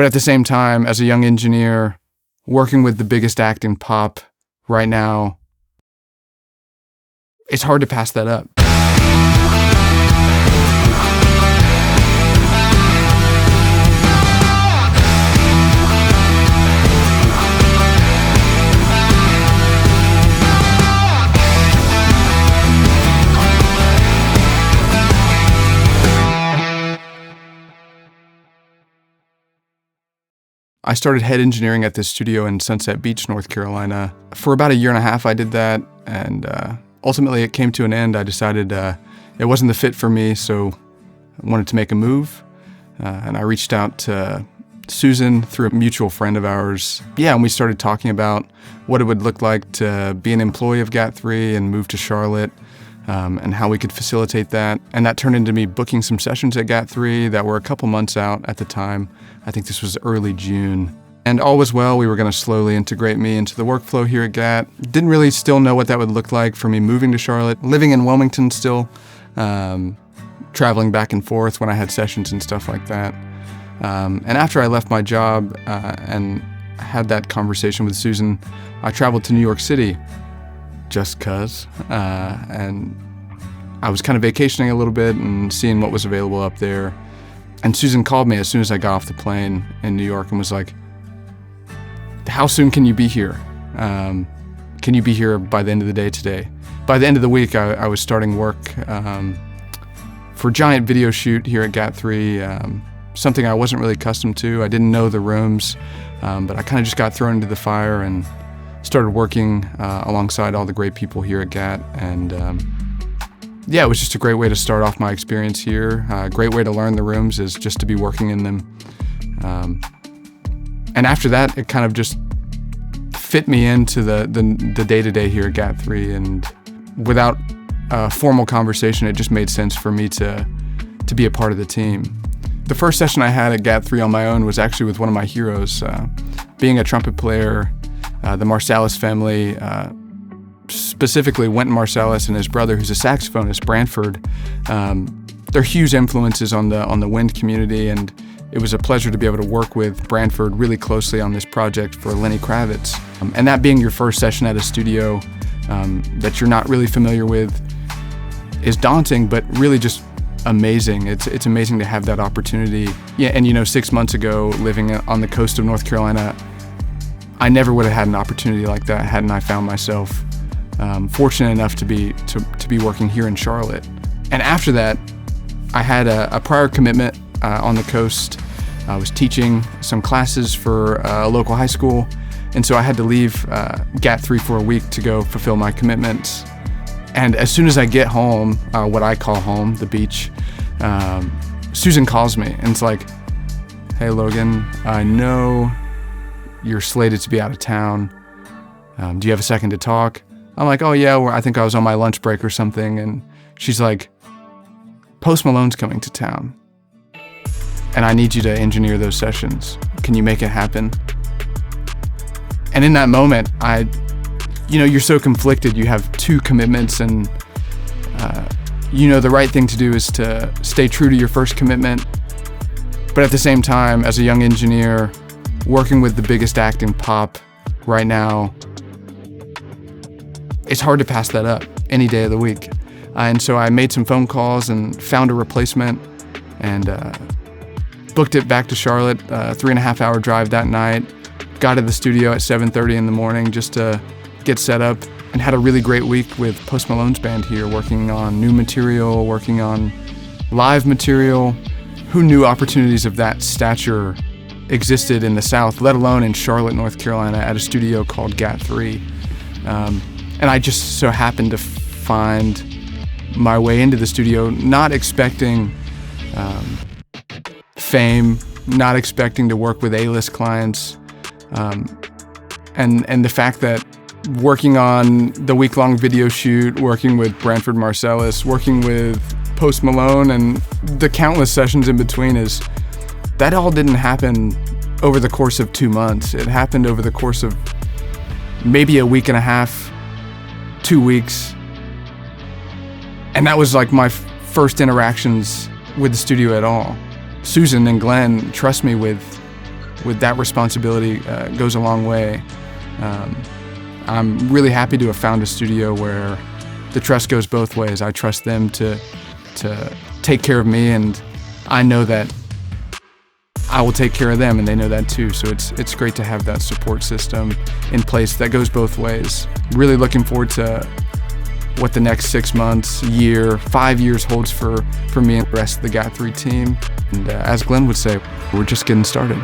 But at the same time, as a young engineer, working with the biggest act in pop right now, it's hard to pass that up. I started head engineering at this studio in Sunset Beach, North Carolina. For about a year and a half, I did that, and ultimately it came to an end. I decided it wasn't the fit for me, so I wanted to make a move, and I reached out to Susan through a mutual friend of ours. Yeah, and we started talking about what it would look like to be an employee of Gat3 and move to Charlotte, and how we could facilitate that. And that turned into me booking some sessions at Gat3 that were a couple months out at the time. I think this was early June. And all was well. We were going to slowly integrate me into the workflow here at Gat. Didn't really still know what that would look like for me moving to Charlotte, living in Wilmington still, traveling back and forth when I had sessions and stuff like that. And after I left my job and had that conversation with Susan, I traveled to New York City just 'cause. And I was kind of vacationing a little bit and seeing what was available up there. And Susan called me as soon as I got off the plane in New York and was like, how soon can you be here? Can you be here by the end of the day today? By the end of the week, I was starting work for a giant video shoot here at Gat3, something I wasn't really accustomed to. I didn't know the rooms, but I kind of just got thrown into the fire and started working alongside all the great people here at Gat. And yeah, it was just a great way to start off my experience here. A great way to learn the rooms is just to be working in them. And after that, it kind of just fit me into the day-to-day here at Gat3. And without a formal conversation, it just made sense for me to be a part of the team. The first session I had at Gat3 on my own was actually with one of my heroes. Being a trumpet player, the Marsalis family, specifically Wynton Marsalis and his brother, who's a saxophonist, Branford. They're huge influences on the wind community, and it was a pleasure to be able to work with Branford really closely on this project for Lenny Kravitz. And that being your first session at a studio that you're not really familiar with is daunting, but really just amazing. It's amazing to have that opportunity. Yeah, and 6 months ago, living on the coast of North Carolina, I never would have had an opportunity like that hadn't I found myself fortunate enough to be working here in Charlotte. And after that, I had a prior commitment on the coast. I was teaching some classes for a local high school, and so I had to leave Gat3 for a week to go fulfill my commitments. And as soon as I get home, what I call home, the beach, Susan calls me and it's like, "Hey Logan, I know you're slated to be out of town. Do you have a second to talk?" I'm like, "Oh yeah, I think I was on my lunch break or something." And she's like, "Post Malone's coming to town, and I need you to engineer those sessions. Can you make it happen?" And in that moment, you're so conflicted. You have two commitments, and the right thing to do is to stay true to your first commitment. But at the same time, as a young engineer, working with the biggest act in pop right now, it's hard to pass that up any day of the week. And so I made some phone calls and found a replacement and booked it back to Charlotte, 3.5 hour drive that night. Got to the studio at 7:30 in the morning just to get set up, and had a really great week with Post Malone's band here, working on new material, working on live material. Who knew opportunities of that stature existed in the South, let alone in Charlotte, North Carolina, at a studio called Gat3. And I just so happened to find my way into the studio, not expecting fame, not expecting to work with A-list clients, and the fact that working on the week-long video shoot, working with Branford Marsalis, working with Post Malone, and the countless sessions in between, that all didn't happen over the course of 2 months. It happened over the course of maybe a week and a half, 2 weeks. And that was like my first interactions with the studio at all. Susan and Glenn trust me with with that responsibility goes a long way. I'm really happy to have found a studio where the trust goes both ways. I trust them to take care of me, and I know that I will take care of them, and they know that too. So it's great to have that support system in place that goes both ways. Really looking forward to what the next 6 months, year, 5 years holds for me and the rest of the Gat3 team. And as Glenn would say, we're just getting started.